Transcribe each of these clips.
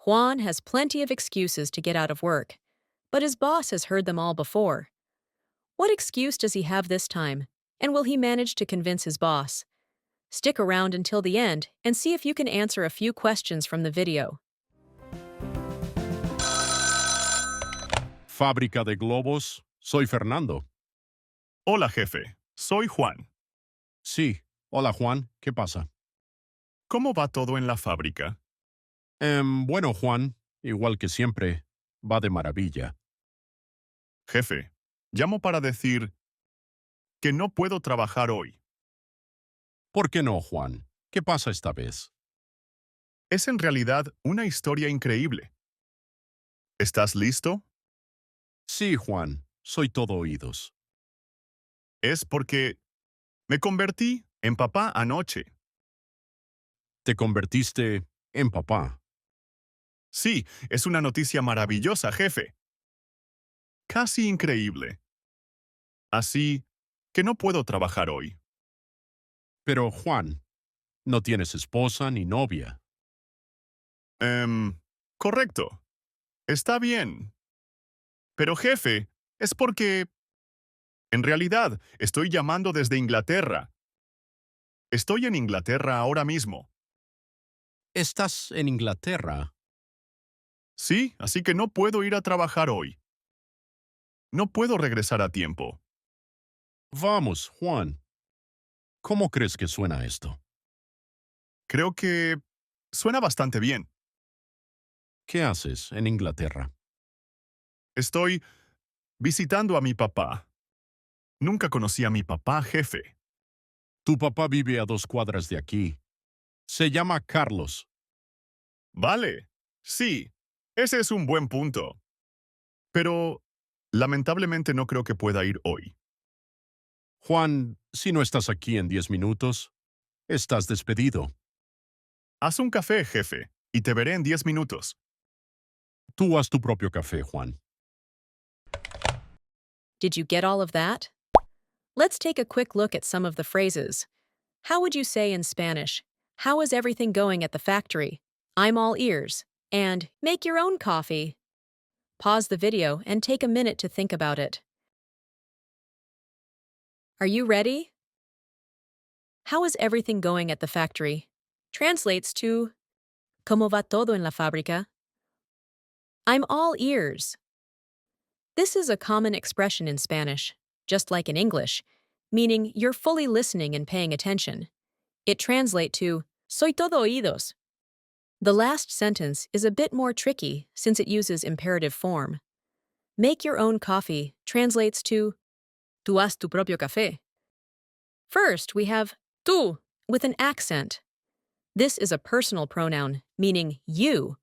Juan has plenty of excuses to get out of work, but his boss has heard them all before. What excuse does he have this time, and will he manage to convince his boss? Stick around until the end and see if you can answer a few questions from the video. Fábrica de globos, soy Fernando. Hola, jefe. Soy Juan. Sí, hola Juan, ¿qué pasa? ¿Cómo va todo en la fábrica? Bueno, Juan, igual que siempre, va de maravilla. Jefe, llamo para decir que no puedo trabajar hoy. ¿Por qué no, Juan? ¿Qué pasa esta vez? Es en realidad una historia increíble. ¿Estás listo? Sí, Juan, soy todo oídos. Es porque me convertí en papá anoche. Te convertiste en papá. Sí, es una noticia maravillosa, jefe. Casi increíble. Así que no puedo trabajar hoy. Pero, Juan, no tienes esposa ni novia. Correcto. Está bien. Pero jefe, es porque, en realidad, estoy llamando desde Inglaterra. Estoy en Inglaterra ahora mismo. ¿Estás en Inglaterra? Sí, así que no puedo ir a trabajar hoy. No puedo regresar a tiempo. Vamos, Juan. ¿Cómo crees que suena esto? Creo que suena bastante bien. ¿Qué haces en Inglaterra? Estoy visitando a mi papá. Nunca conocí a mi papá, jefe. Tu papá vive a 2 cuadras de aquí. Se llama Carlos. Vale, sí, ese es un buen punto. Pero, lamentablemente no creo que pueda ir hoy. Juan, si no estás aquí en 10 minutos, estás despedido. Haz un café, jefe, y te veré en 10 minutos. Tú haz tu propio café, Juan. Did you get all of that? Let's take a quick look at some of the phrases. How would you say in Spanish, "How is everything going at the factory? I'm all ears." And "Make your own coffee." Pause the video and take a minute to think about it. Are you ready? How is everything going at the factory? Translates to ¿Cómo va todo en la fábrica? I'm all ears. This is a common expression in Spanish, just like in English, meaning you're fully listening and paying attention. It translates to soy todo oídos. The last sentence is a bit more tricky since it uses imperative form. Make your own coffee translates to tú haz tu propio café. First, we have tú with an accent. This is a personal pronoun, meaning you,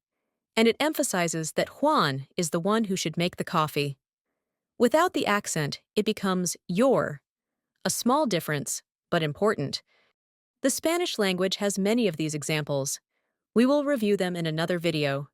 and it emphasizes that Juan is the one who should make the coffee. Without the accent, it becomes your, a small difference, but important. The Spanish language has many of these examples. We will review them in another video.